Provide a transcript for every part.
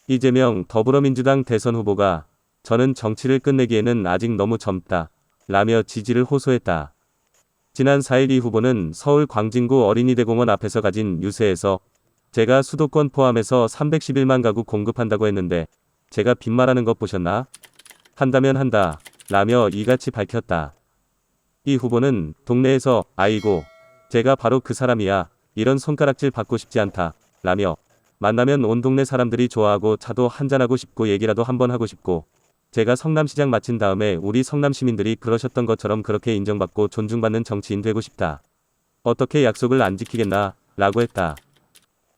이재명 더불어민주당 대선 후보가 "저는 정치를 끝내기에는 아직 너무 젊다" 라며 지지를 호소했다. 지난 4일 이 후보는 서울 광진구 어린이대공원 앞에서 가진 유세에서 "제가 수도권 포함해서 311만 가구 공급한다고 했는데 제가 빈말하는 것 보셨나? 한다면 한다" 라며 이같이 밝혔다. 이 후보는 동네에서 "아이고, 제가 바로 그 사람이야. 이런 손가락질 받고 싶지 않다" 라며 "만나면 온 동네 사람들이 좋아하고 차도 한잔하고 싶고 얘기라도 한번 하고 싶고 제가 성남시장 마친 다음에 우리 성남 시민들이 그러셨던 것처럼 그렇게 인정받고 존중받는 정치인 되고 싶다. 어떻게 약속을 안 지키겠나?" 라고 했다.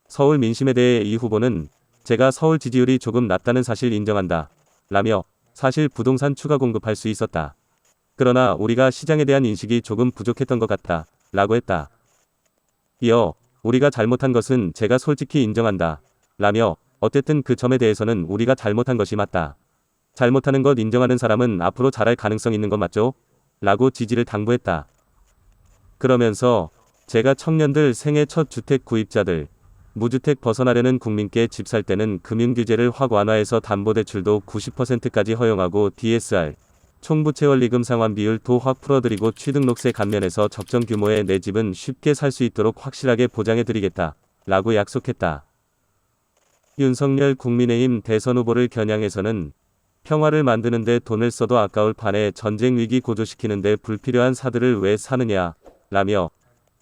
서울 민심에 대해 이 후보는 "제가 서울 지지율이 조금 낮다는 사실 인정한다" 라며 "사실 부동산 추가 공급할 수 있었다. 그러나 우리가 시장에 대한 인식이 조금 부족했던 것 같다" 라고 했다. 이어 "우리가 잘못한 것은 제가 솔직히 인정한다" 라며 "어쨌든 그 점에 대해서는 우리가 잘못한 것이 맞다. 잘못하는 것 인정하는 사람은 앞으로 잘할 가능성 있는 것 맞죠? 라고 지지를 당부했다. 그러면서 "제가 청년들 생애 첫 주택 구입자들, 무주택 벗어나려는 국민께 집 살 때는 금융규제를 확 완화해서 담보대출도 90%까지 허용하고 DSR, 총부채원리금 상환 비율도 확 풀어드리고 취등록세 감면해서 적정 규모의 내 집은 쉽게 살 수 있도록 확실하게 보장해드리겠다" 라고 약속했다. 윤석열 국민의힘 대선 후보를 겨냥해서는 "평화를 만드는데 돈을 써도 아까울 판에 전쟁 위기 고조시키는데 불필요한 사들을 왜 사느냐" 라며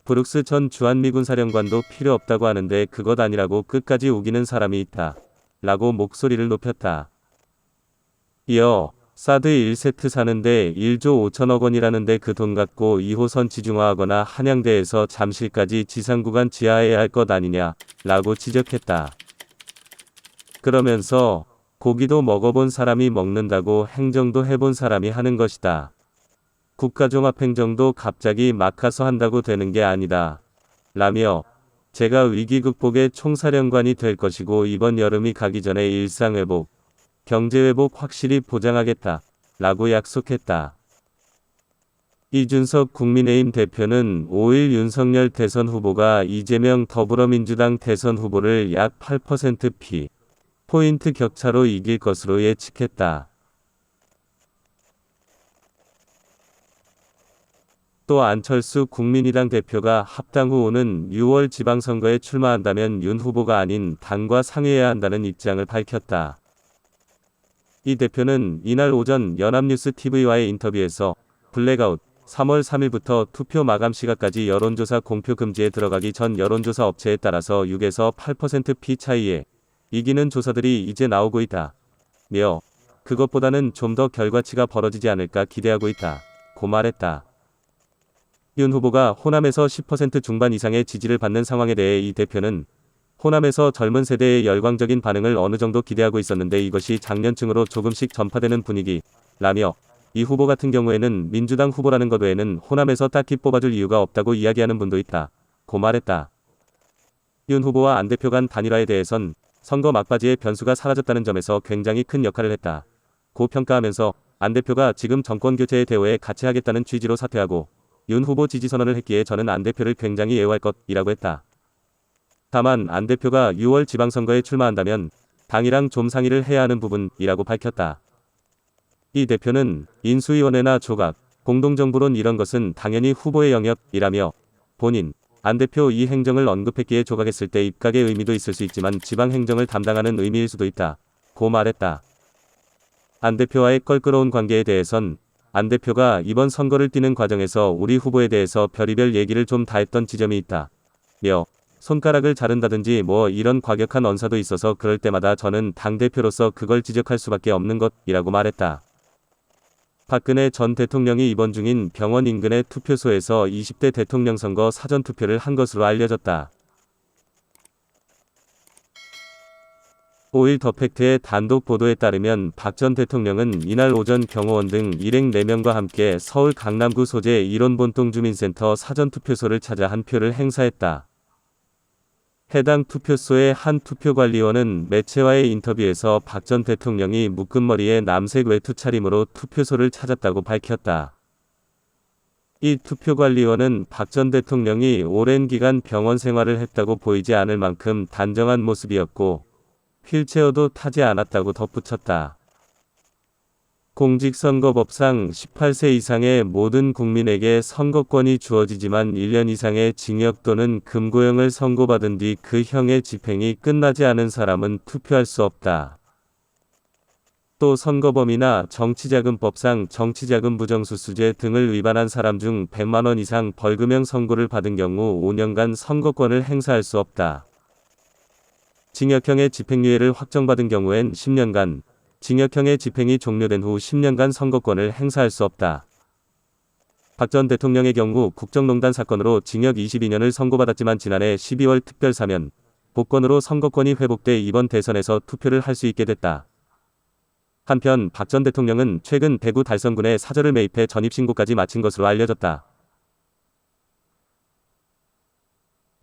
"브룩스 전 주한미군 사령관도 필요 없다고 하는데 그것 아니라고 끝까지 우기는 사람이 있다" 라고 목소리를 높였다. 이어 "사드 1세트 사는데 1조 5천억 원이라는데 그 돈 갖고 2호선 지중화하거나 한양대에서 잠실까지 지상구간 지하해야 할 것 아니냐" 라고 지적했다. 그러면서 "고기도 먹어본 사람이 먹는다고 행정도 해본 사람이 하는 것이다. 국가종합행정도 갑자기 막 가서 한다고 되는 게 아니다" 라며 "제가 위기 극복의 총사령관이 될 것이고 이번 여름이 가기 전에 일상회복, 경제회복 확실히 보장하겠다" 라고 약속했다. 이준석 국민의힘 대표는 5일 윤석열 대선 후보가 이재명 더불어민주당 대선 후보를 약 8% 포인트 격차로 이길 것으로 예측했다. 또 안철수 국민의당 대표가 합당 후 오는 6월 지방선거에 출마한다면 윤 후보가 아닌 당과 상의해야 한다는 입장을 밝혔다. 이 대표는 이날 오전 연합뉴스 TV와의 인터뷰에서 블랙아웃, 3월 3일부터 투표 마감 시각까지 여론조사 공표 금지에 들어가기 전 여론조사 업체에 따라서 6에서 8% 차이에 이기는 조사들이 이제 나오고 있다 며 "그것보다는 좀 더 결과치가 벌어지지 않을까 기대하고 있다" 고 말했다. 윤 후보가 호남에서 10% 중반 이상의 지지를 받는 상황에 대해 이 대표는 "호남에서 젊은 세대의 열광적인 반응을 어느 정도 기대하고 있었는데 이것이 작년층으로 조금씩 전파되는 분위기" 라며 이 후보 같은 경우에는 민주당 후보라는 것 외에는 호남에서 딱히 뽑아줄 이유가 없다고 이야기하는 분도 있다 고 말했다. 윤 후보와 안 대표 간 단일화에 대해선 선거 막바지에 변수가 사라졌다는 점에서 굉장히 큰 역할을 했다 고 평가하면서 안 대표가 지금 정권교체의 대오에 같이 하겠다는 취지로 사퇴하고 윤 후보 지지 선언을 했기에 저는 안 대표를 굉장히 애호할 것이라고 했다. 다만 안 대표가 6월 지방선거에 출마한다면 당이랑 좀 상의를 해야 하는 부분이라고 밝혔다. 이 대표는 "인수위원회나 조각, 공동정부론 이런 것은 당연히 후보의 영역이라며 본인, 안 대표 이 행정을 언급했기에 조각했을 때 입각의 의미도 있을 수 있지만 지방행정을 담당하는 의미일 수도 있다 고 말했다. 안 대표와의 껄끄러운 관계에 대해선 안 대표가 이번 선거를 뛰는 과정에서 우리 후보에 대해서 별의별 얘기를 좀 다 했던 지점이 있다 며 손가락을 자른다든지 뭐 이런 과격한 언사도 있어서 그럴 때마다 저는 당대표로서 그걸 지적할 수밖에 없는 것이라고 말했다. 박근혜 전 대통령이 입원 중인 병원 인근의 투표소에서 20대 대통령 선거 사전투표를 한 것으로 알려졌다. 5일 더팩트의 단독 보도에 따르면 박 전 대통령은 이날 오전 경호원 등 일행 4명과 함께 서울 강남구 소재 일원본동주민센터 사전투표소를 찾아 한 표를 행사했다. 해당 투표소의 한 투표관리원은 매체와의 인터뷰에서 박 전 대통령이 묶은 머리에 남색 외투 차림으로 투표소를 찾았다고 밝혔다. 이 투표관리원은 박 전 대통령이 오랜 기간 병원 생활을 했다고 보이지 않을 만큼 단정한 모습이었고 휠체어도 타지 않았다고 덧붙였다. 공직선거법상 18세 이상의 모든 국민에게 선거권이 주어지지만 1년 이상의 징역 또는 금고형을 선고받은 뒤 그 형의 집행이 끝나지 않은 사람은 투표할 수 없다. 또 선거범이나 정치자금법상 정치자금 부정수수죄 등을 위반한 사람 중 100만 원 이상 벌금형 선고를 받은 경우 5년간 선거권을 행사할 수 없다. 징역형의 집행유예를 확정받은 경우엔 10년간, 징역형의 집행이 종료된 후 10년간 선거권을 행사할 수 없다. 박 전 대통령의 경우 국정농단 사건으로 징역 22년을 선고받았지만 지난해 12월 특별사면, 복권으로 선거권이 회복돼 이번 대선에서 투표를 할 수 있게 됐다. 한편 박 전 대통령은 최근 대구 달성군에 사저를 매입해 전입신고까지 마친 것으로 알려졌다.